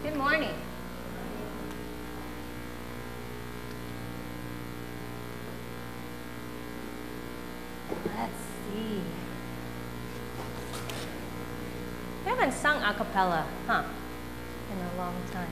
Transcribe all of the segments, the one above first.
Good morning. Let's see. We haven't sung a cappella, huh? In a long time.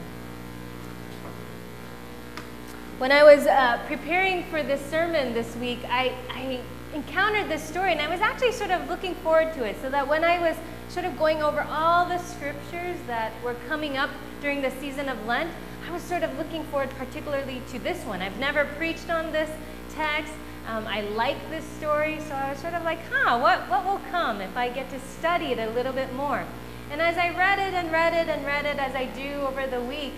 When I was preparing for this sermon this week, I encountered this story, and I was actually sort of looking forward to it, so that when I was sort of going over all the scriptures that were coming up during the season of Lent, I was sort of looking forward particularly to this one. I've never preached on this text. I like this story, so I was sort of like, what will come if I get to study it a little bit more? And as I read it and read it and read it, as I do over the week,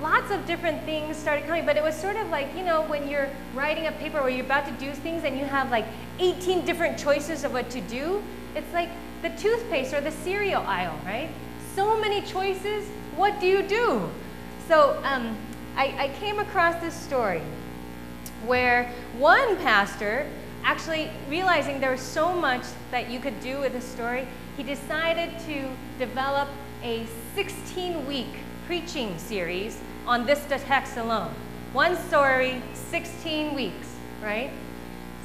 lots of different things started coming, but it was sort of like, you know, when you're writing a paper where you're about to do things and you have like 18 different choices of what to do. It's like the toothpaste or the cereal aisle, right? So many choices, what do you do? So I came across this story where one pastor, actually realizing there was so much that you could do with a story, he decided to develop a 16-week preaching series on this text alone. One story, 16 weeks, right?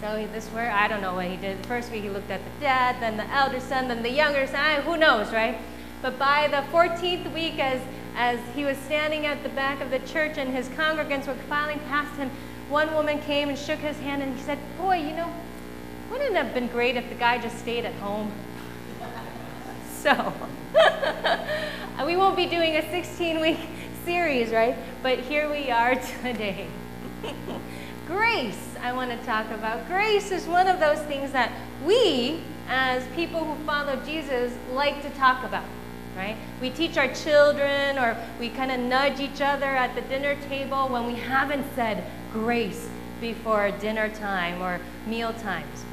So this where, I don't know what he did. First week he looked at the dad, then the elder son, then the younger son, who knows, right? But by the 14th week, as he was standing at the back of the church and his congregants were filing past him, one woman came and shook his hand and he said, boy, you know, wouldn't it have been great if the guy just stayed at home? So, we won't be doing a 16-week series, right? But here we are today. Grace, I want to talk about. Grace is one of those things that we, as people who follow Jesus, like to talk about, right? We teach our children, or we kind of nudge each other at the dinner table when we haven't said grace before dinner time or meal times.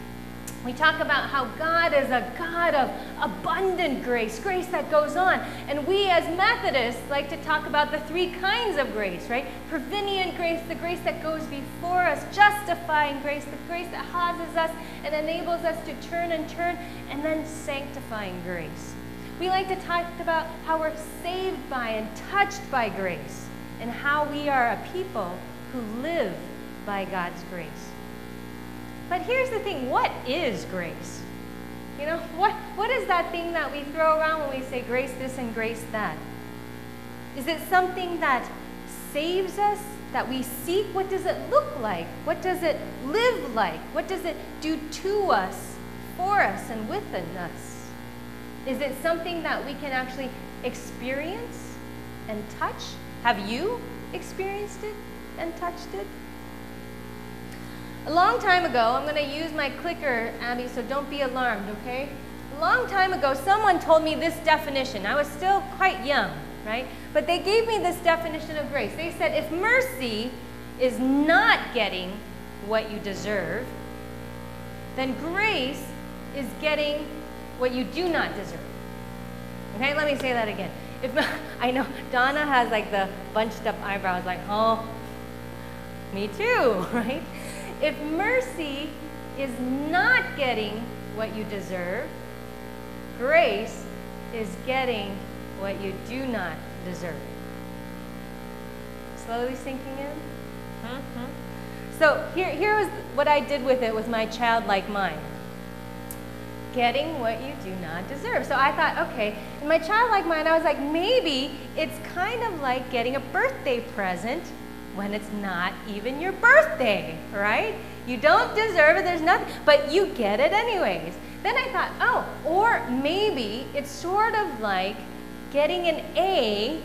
We talk about how God is a God of abundant grace, grace that goes on. And we as Methodists like to talk about the three kinds of grace, right? Prevenient grace, the grace that goes before us, justifying grace, the grace that causes us and enables us to turn, and then sanctifying grace. We like to talk about how we're saved by and touched by grace, and how we are a people who live by God's grace. But here's the thing, what is grace? You know, what is that thing that we throw around when we say grace this and grace that? Is it something that saves us, that we seek? What does it look like? What does it live like? What does it do to us, for us, and within us? Is it something that we can actually experience and touch? Have you experienced it and touched it? A long time ago, I'm going to use my clicker, Abby, so don't be alarmed, okay? A long time ago, someone told me this definition. I was still quite young, right? But they gave me this definition of grace. They said, if mercy is not getting what you deserve, then grace is getting what you do not deserve. Okay, let me say that again. I know Donna has like the bunched up eyebrows, like, oh, me too, right? If mercy is not getting what you deserve, grace is getting what you do not deserve. Slowly sinking in? So here was what I did with it with my childlike mind. Getting what you do not deserve. So I thought, okay, in my childlike mind, I was like, maybe it's kind of like getting a birthday present when it's not even your birthday, right? You don't deserve it, there's nothing, but you get it anyways. Then I thought, oh, or maybe it's sort of like getting an A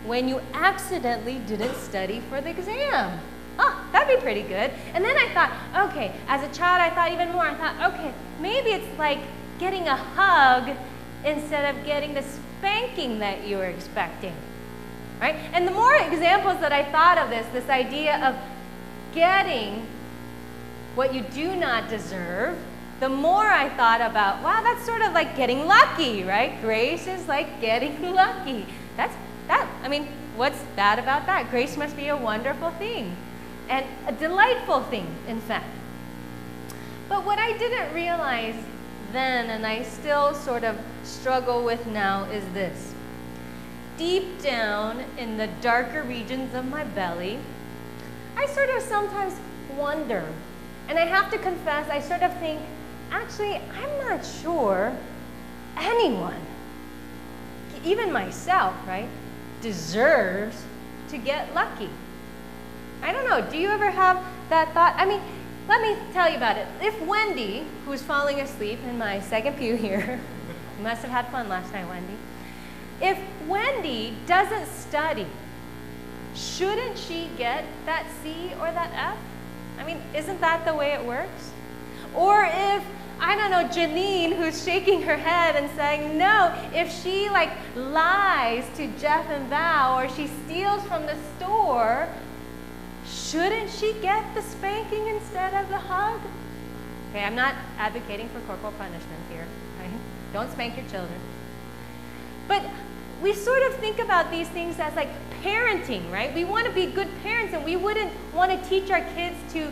when you accidentally didn't study for the exam. Oh, that'd be pretty good. And then I thought, okay, as a child, I thought even more. I thought, okay, maybe it's like getting a hug instead of getting the spanking that you were expecting. Right? And the more examples that I thought of this idea of getting what you do not deserve, the more I thought about, wow, that's sort of like getting lucky, right? Grace is like getting lucky. I mean, what's bad about that? Grace must be a wonderful thing and a delightful thing, in fact. But what I didn't realize then, and I still sort of struggle with now, is this. deep down in the darker regions of my belly, I sort of sometimes wonder, and I have to confess, I sort of think, actually, I'm not sure anyone, even myself, right, deserves to get lucky. I don't know, do you ever have that thought? I mean, let me tell you about it. If Wendy, who was falling asleep in my second pew here, you must have had fun last night, Wendy. If Wendy doesn't study, shouldn't she get that C or that F? I mean, isn't that the way it works? Or if, I don't know, Janine, who's shaking her head and saying no, if she like lies to Jeff and Val, or she steals from the store, shouldn't she get the spanking instead of the hug? Okay, I'm not advocating for corporal punishment here, right? Don't spank your children. But we sort of think about these things as like parenting, right? We want to be good parents, and we wouldn't want to teach our kids to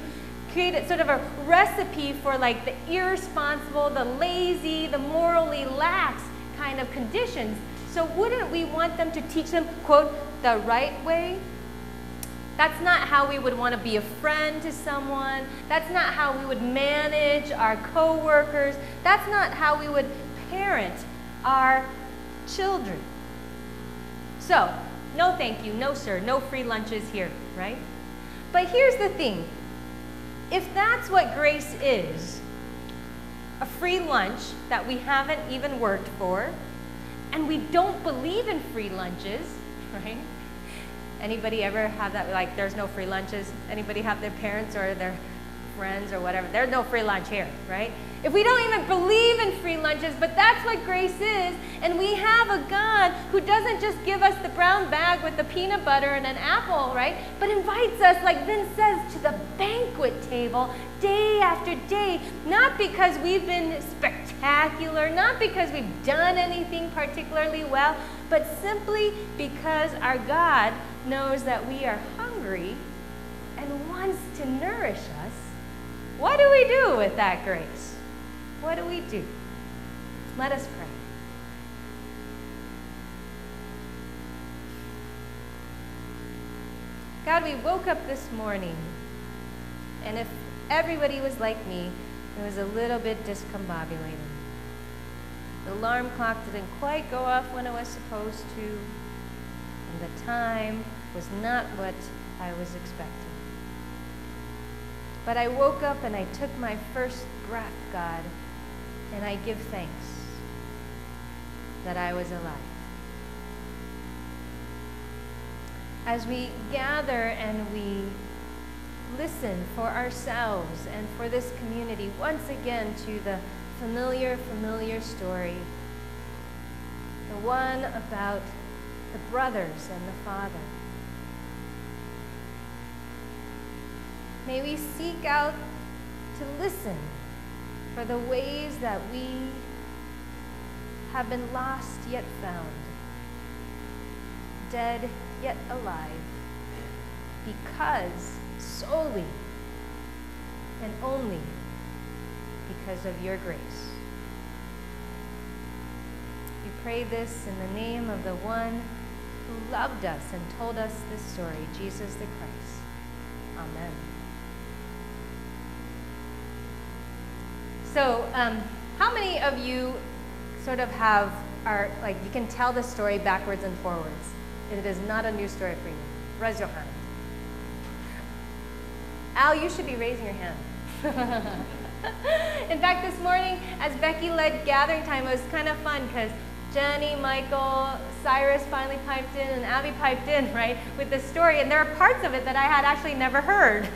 create a sort of a recipe for like the irresponsible, the lazy, the morally lax kind of conditions. So wouldn't we want them to teach them, quote, the right way? That's not how we would want to be a friend to someone. That's not how we would manage our coworkers. That's not how we would parent our children. So, no thank you, no sir, no free lunches here, right? But here's the thing. If that's what grace is, a free lunch that we haven't even worked for, and we don't believe in free lunches, right? Anybody ever have that, like, there's no free lunches? Anybody have their parents or their friends or whatever? There's no free lunch here, right? If we don't even believe in free lunches, but that's what grace is, and we have a God who doesn't just give us the brown bag with the peanut butter and an apple, right? But invites us, like Vince says, to the banquet table day after day, not because we've been spectacular, not because we've done anything particularly well, but simply because our God knows that we are hungry and wants to nourish us. What do we do with that grace? What do we do? Let us pray. God, we woke up this morning, and if everybody was like me, it was a little bit discombobulated. The alarm clock didn't quite go off when it was supposed to, and the time was not what I was expecting. But I woke up and I took my first breath, God, and I give thanks that I was alive. As we gather and we listen for ourselves and for this community, once again to the familiar story, the one about the brothers and the father. May we seek out to listen for the ways that we have been lost yet found, dead yet alive, because solely and only because of your grace. We pray this in the name of the one who loved us and told us this story, Jesus the Christ. Amen. So, how many of you sort of like, you can tell the story backwards and forwards? It is not a new story for you. Raise your hand. Al, you should be raising your hand. In fact, this morning, as Becky led gathering time, it was kind of fun because Jenny, Michael, Cyrus finally piped in, and Abby piped in, right, with the story. And there are parts of it that I had actually never heard.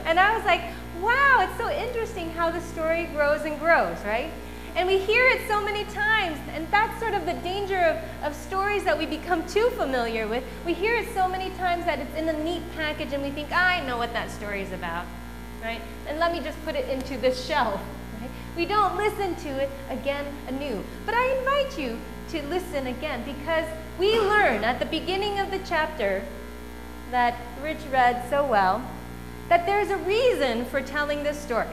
And I was like, wow, it's so interesting how the story grows and grows, right? And we hear it so many times, and that's sort of the danger of stories that we become too familiar with. We hear it so many times that it's in a neat package, and we think, I know what that story is about, right? And let me just put it into this shelf, right? We don't listen to it again anew. But I invite you to listen again, because we learn at the beginning of the chapter that Rich read so well, that there's a reason for telling this story.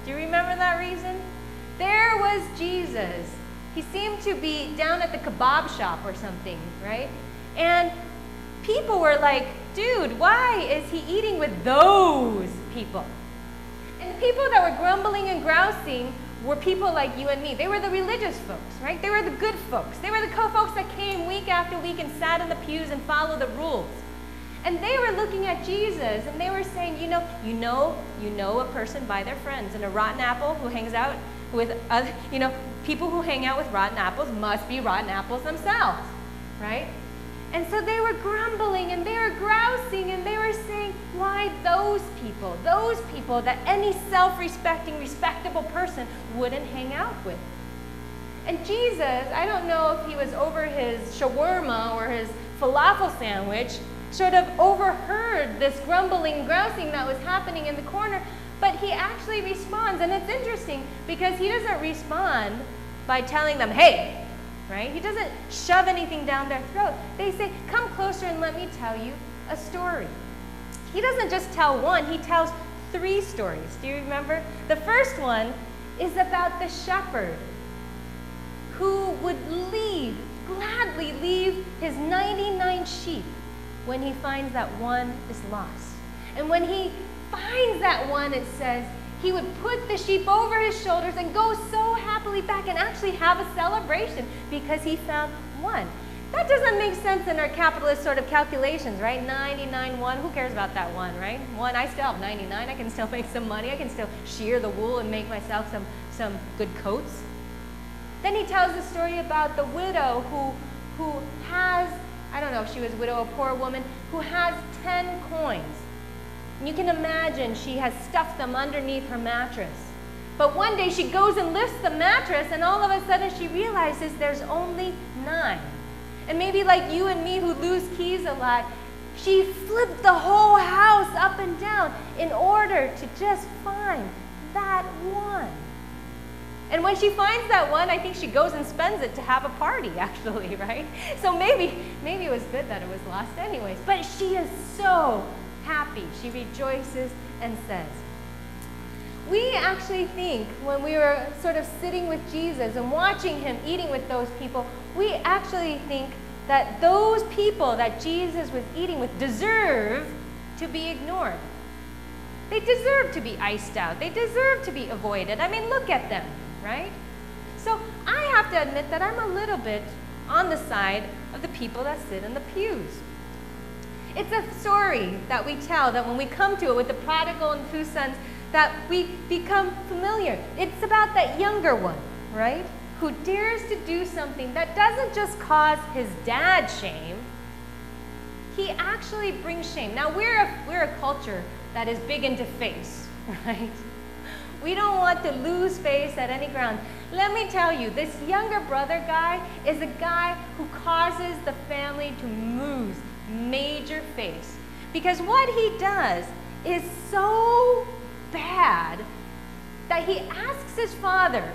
Do you remember that reason? There was Jesus. He seemed to be down at the kebab shop or something, right? And people were like, dude, why is he eating with those people? And the people that were grumbling and grousing were people like you and me. They were the religious folks, right? They were the good folks. They were the folks that came week after week and sat in the pews and followed the rules. And they were looking at Jesus and they were saying, you know a person by their friends, and a rotten apple who hangs out with other, people who hang out with rotten apples must be rotten apples themselves, right? And so they were grumbling and they were grousing and they were saying, why those people that any self-respecting, respectable person wouldn't hang out with. And Jesus, I don't know if he was over his shawarma or his falafel sandwich, sort of overheard this grumbling, grousing that was happening in the corner, but he actually responds. And it's interesting because he doesn't respond by telling them, hey, right? He doesn't shove anything down their throat. They say, come closer and let me tell you a story. He doesn't just tell one, he tells 3 stories. Do you remember? The first one is about the shepherd who would gladly leave his 99 sheep when he finds that one is lost. And when he finds that one, it says, he would put the sheep over his shoulders and go so happily back and actually have a celebration because he found one. That doesn't make sense in our capitalist sort of calculations, right? 99, 1, who cares about that one, right? 1, I still have 99, I can still make some money, I can still shear the wool and make myself some good coats. Then he tells the story about the widow who has, I don't know if she was a widow, a poor woman, who has 10 coins. And you can imagine she has stuffed them underneath her mattress. But one day she goes and lifts the mattress and all of a sudden she realizes there's only 9. And maybe like you and me who lose keys a lot, she flipped the whole house up and down in order to just find that one. And when she finds that one, I think she goes and spends it to have a party, actually, right? So maybe it was good that it was lost anyways. But she is so happy. She rejoices and says, we actually think when we were sort of sitting with Jesus and watching him eating with those people, we actually think that those people that Jesus was eating with deserve to be ignored. They deserve to be iced out. They deserve to be avoided. I mean, look at them, right? So I have to admit that I'm a little bit on the side of the people that sit in the pews. It's a story that we tell that when we come to it with the prodigal and 2 sons, that we become familiar. It's about that younger one, right? Who dares to do something that doesn't just cause his dad shame, he actually brings shame. Now we're a culture that is big into face, right? We don't want to lose face at any ground. Let me tell you, this younger brother guy is a guy who causes the family to lose major face. Because what he does is so bad that he asks his father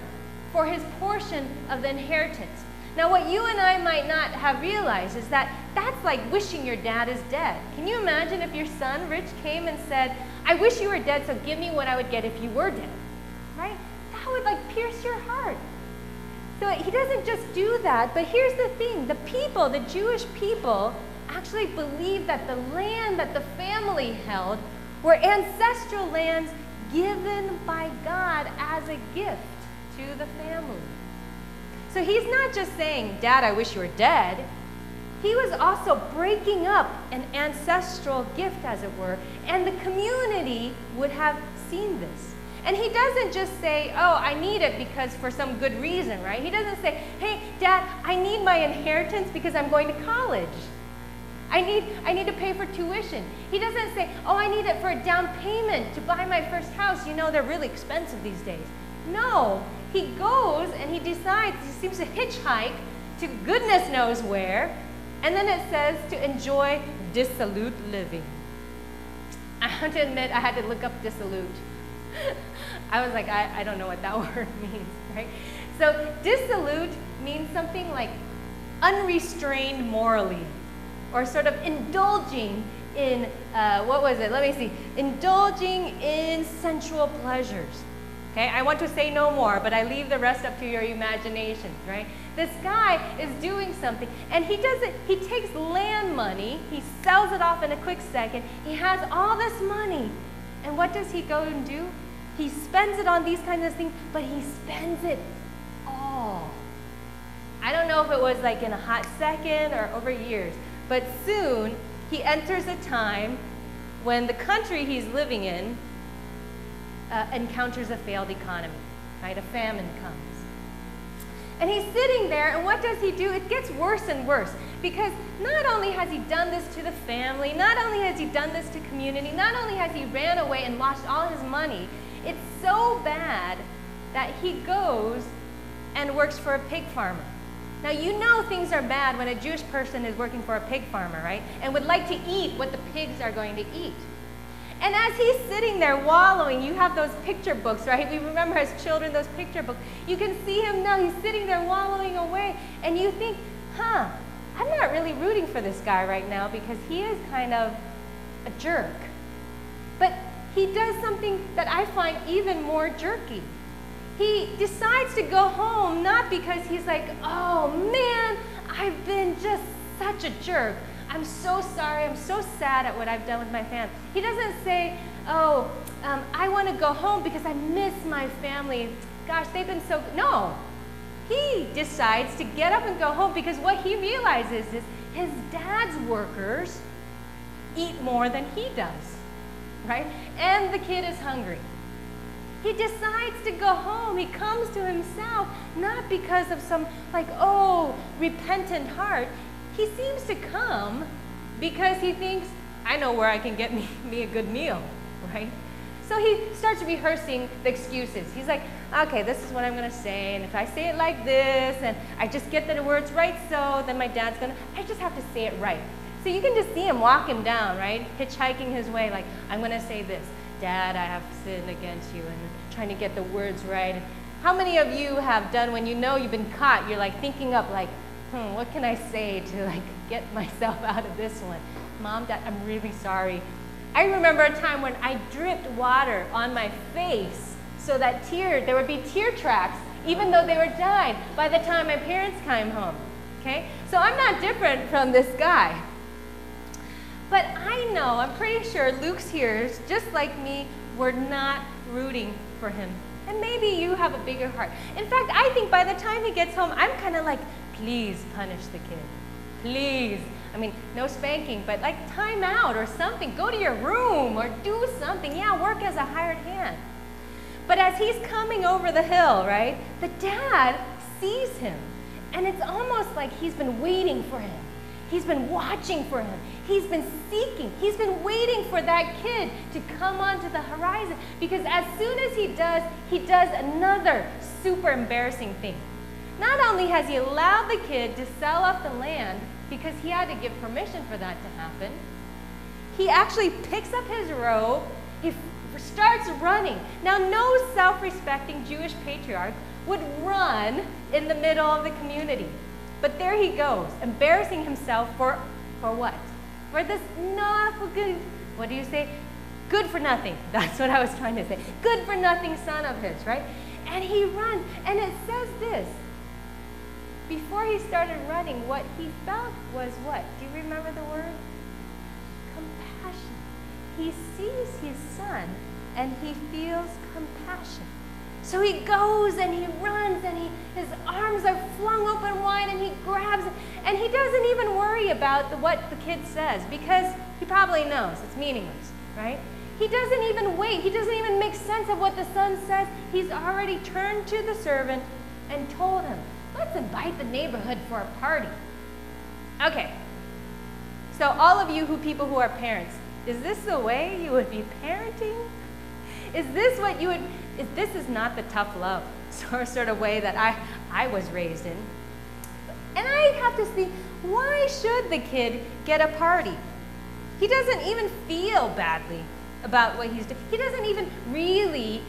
for his portion of the inheritance. Now what you and I might not have realized is that that's like wishing your dad is dead. Can you imagine if your son, Rich, came and said, I wish you were dead, so give me what I would get if you were dead, right? That would like pierce your heart. So he doesn't just do that, but here's the thing, the people, the Jewish people, actually believed that the land that the family held were ancestral lands given by God as a gift to the family. So he's not just saying, Dad, I wish you were dead. He was also breaking up an ancestral gift, as it were, and the community would have seen this. And he doesn't just say, oh, I need it because for some good reason, right? He doesn't say, hey, Dad, I need my inheritance because I'm going to college. I need to pay for tuition. He doesn't say, oh, I need it for a down payment to buy my first house. You know, they're really expensive these days. No, he goes and he decides, he seems to hitchhike to goodness knows where, and then it says to enjoy dissolute living. I have to admit, I had to look up dissolute. I was like, I don't know what that word means, right? So dissolute means something like unrestrained morally, or sort of indulging in, what was it? Let me see. Indulging in sensual pleasures. Okay, I want to say no more, but I leave the rest up to your imaginations, right? This guy is doing something, and he takes land money, he sells it off in a quick second, he has all this money, and what does he go and do? He spends it on these kinds of things, but he spends it all. I don't know if it was like in a hot second or over years, but soon he enters a time when the country he's living in encounters a failed economy, right? A famine comes. And he's sitting there, and what does he do? It gets worse and worse, because not only has he done this to the family, not only has he done this to community, not only has he ran away and lost all his money, it's so bad that he goes and works for a pig farmer. Now, you know things are bad when a Jewish person is working for a pig farmer, right? And would like to eat what the pigs are going to eat. And as he's sitting there wallowing, you have those picture books, right? We remember as children those picture books. You can see him now. He's sitting there wallowing away. And you think, I'm not really rooting for this guy right now because he is kind of a jerk. But he does something that I find even more jerky. He decides to go home not because he's like, oh man, I've been just such a jerk. I'm so sorry, I'm so sad at what I've done with my family. He doesn't say, I want to go home because I miss my family. Gosh, they've been so good. No, he decides to get up and go home because what he realizes is his dad's workers eat more than he does, right? And the kid is hungry. He decides to go home. He comes to himself, not because of some repentant heart. He seems to come because he thinks, I know where I can get me a good meal, right? So he starts rehearsing the excuses. He's like, okay, this is what I'm going to say, and if I say it like this, and I just get the words right so, then my dad's going to, I just have to say it right. So you can just see him walking down, right? Hitchhiking his way, like, I'm going to say this. Dad, I have sinned against you, and trying to get the words right. And how many of you have done when you know you've been caught, you're like thinking up like, what can I say to like get myself out of this one? Mom, Dad, I'm really sorry. I remember a time when I dripped water on my face so that there would be tear tracks, even though they were dried by the time my parents came home, okay? So I'm not different from this guy. But I know, I'm pretty sure Luke's hearers, just like me, were not rooting for him. And maybe you have a bigger heart. In fact, I think by the time he gets home, I'm kind of like, please punish the kid. Please. I mean, no spanking, but like time out or something. Go to your room or do something. Yeah, work as a hired hand. But as he's coming over the hill, right, the dad sees him. And it's almost like he's been waiting for him. He's been watching for him. He's been seeking. He's been waiting for that kid to come onto the horizon. Because as soon as he does another super embarrassing thing. Not only has he allowed the kid to sell off the land because he had to give permission for that to happen, he actually picks up his robe, he starts running. Now, no self-respecting Jewish patriarch would run in the middle of the community. But there he goes, embarrassing himself for what? For this not good, what do you say? Good for nothing. That's what I was trying to say. Good for nothing son of his, right? And he runs, and it says this. Before he started running, what he felt was what? Do you remember the word? Compassion. He sees his son, and he feels compassion. So he goes and he runs and his arms are flung open wide and he grabs it. And he doesn't even worry about what the kid says because he probably knows it's meaningless, right? He doesn't even wait. He doesn't even make sense of what the son says. He's already turned to the servant and told him, let's invite the neighborhood for a party. Okay, so all of you people who are parents, is this the way you would be parenting? Is this what you would... This is not the tough love sort of way that I was raised in. And I have to see, why should the kid get a party? He doesn't even feel badly about what he's doing. He doesn't even really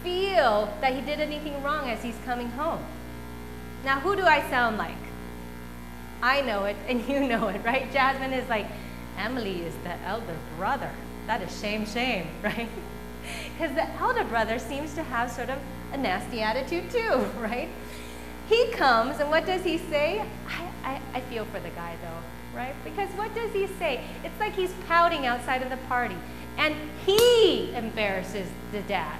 feel that he did anything wrong as he's coming home. Now, who do I sound like? I know it, and you know it, right? Jasmine is like, Emily is the elder brother. That is shame, right? Because the elder brother seems to have sort of a nasty attitude too, right? he comes, and what does he say? I feel for the guy, though, right? Because what does he say? It's like he's pouting outside of the party, and he embarrasses the dad.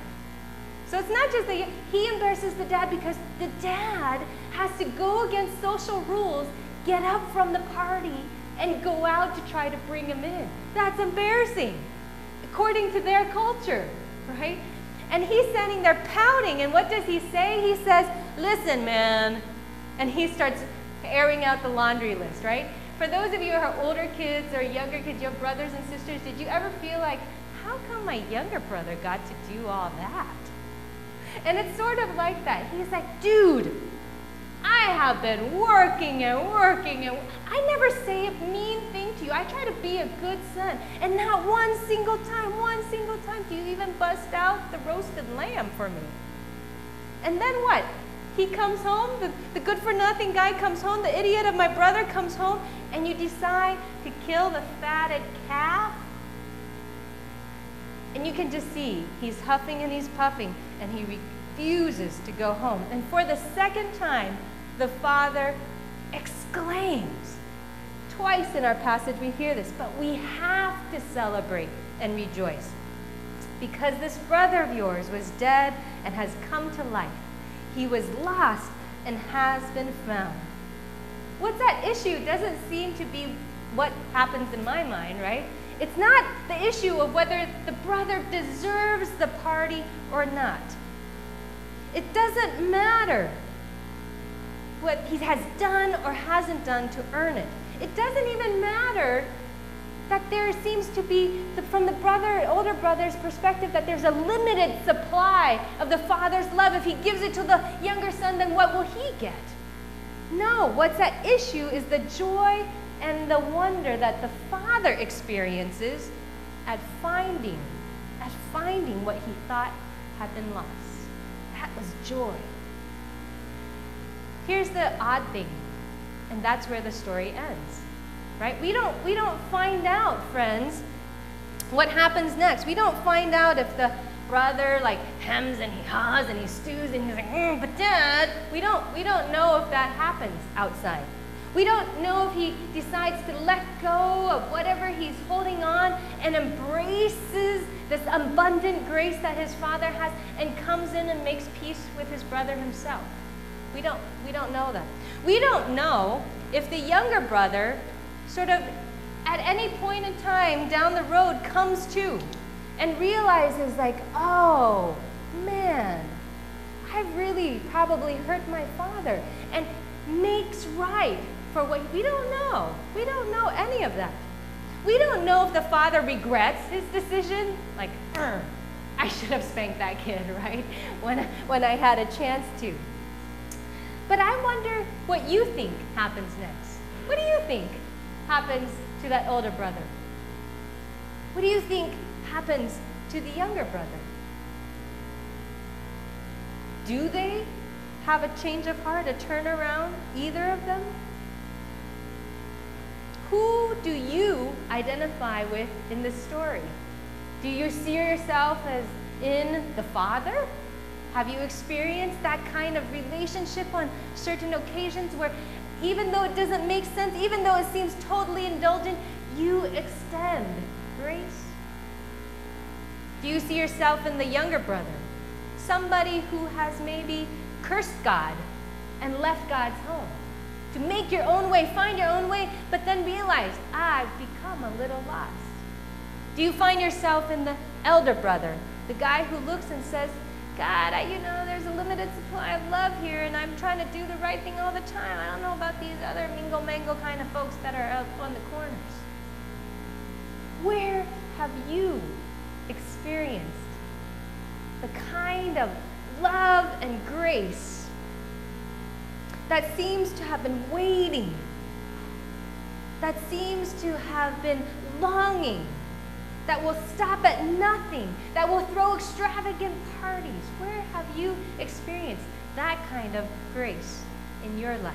So it's not just that he embarrasses the dad because the dad has to go against social rules, get up from the party, and go out to try to bring him in. That's embarrassing, according to their culture, right? And he's standing there pouting, and what does he say? He says, listen, man. And he starts airing out the laundry list, right? For those of you who are older kids or younger kids, you have brothers and sisters, did you ever feel like, how come my younger brother got to do all that? And it's sort of like that. He's like, dude, I have been working and working, and I never say a mean thing to you. I try to be a good son. And not one single time do you even bust out the roasted lamb for me. And then what? He comes home, the good-for-nothing guy comes home, the idiot of my brother comes home, and you decide to kill the fatted calf? And you can just see he's huffing and he's puffing, and he refuses to go home. And for the second time, the father exclaims. Twice in our passage we hear this, but we have to celebrate and rejoice because this brother of yours was dead and has come to life. He was lost and has been found. What's that issue doesn't seem to be what happens in my mind, right? It's not the issue of whether the brother deserves the party or not. It doesn't matter what he has done or hasn't done to earn it. It doesn't even matter that there seems to be, from the older brother's perspective, that there's a limited supply of the father's love. If he gives it to the younger son, then what will he get? No, what's at issue is the joy and the wonder that the father experiences at finding what he thought had been lost. That was joy. Here's the odd thing, and that's where the story ends, right? We don't find out, friends, what happens next. We don't find out if the brother like hems and he haws and he stews and he's like, but Dad, we don't know if that happens outside. We don't know if he decides to let go of whatever he's holding on and embraces this abundant grace that his father has and comes in and makes peace with his brother himself. We don't know that. We don't know if the younger brother sort of at any point in time down the road comes to and realizes like, oh man, I really probably hurt my father, and makes right for what. We don't know. We don't know any of that. We don't know if the father regrets his decision, like, I should have spanked that kid, right? When I had a chance to. But I wonder what you think happens next. What do you think happens to that older brother? What do you think happens to the younger brother? Do they have a change of heart, a turnaround, either of them? Who do you identify with in this story? Do you see yourself as in the father? Have you experienced that kind of relationship on certain occasions where even though it doesn't make sense, even though it seems totally indulgent, you extend grace? Do you see yourself in the younger brother? Somebody who has maybe cursed God and left God's home to make your own way, find your own way, but then realize, I've become a little lost. Do you find yourself in the elder brother, the guy who looks and says, God, there's a limited supply of love here, and I'm trying to do the right thing all the time. I don't know about these other mingo-mango kind of folks that are out on the corners. Where have you experienced the kind of love and grace that seems to have been waiting, that seems to have been longing, that will stop at nothing, that will throw extravagant parties? Where have you experienced that kind of grace in your life?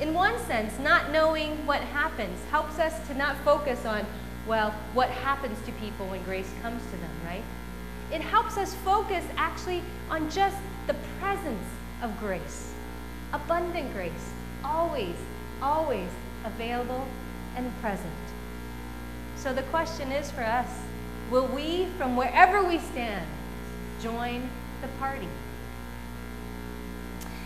In one sense, not knowing what happens helps us to not focus on, well, what happens to people when grace comes to them, right? It helps us focus actually on just the presence of grace, abundant grace, always, always available and present. So the question is for us, will we, from wherever we stand, join the party?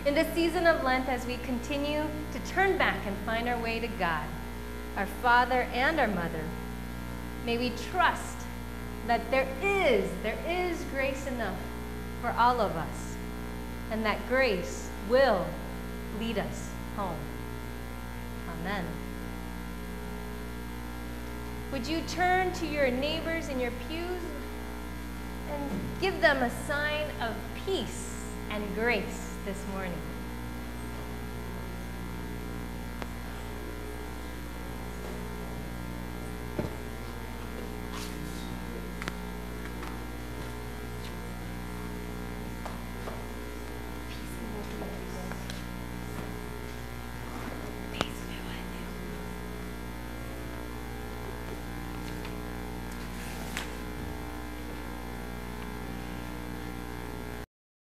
In this season of Lent, as we continue to turn back and find our way to God, our Father and our Mother, may we trust that there is grace enough for all of us, and that grace will lead us home. Amen. Would you turn to your neighbors in your pews and give them a sign of peace and grace this morning?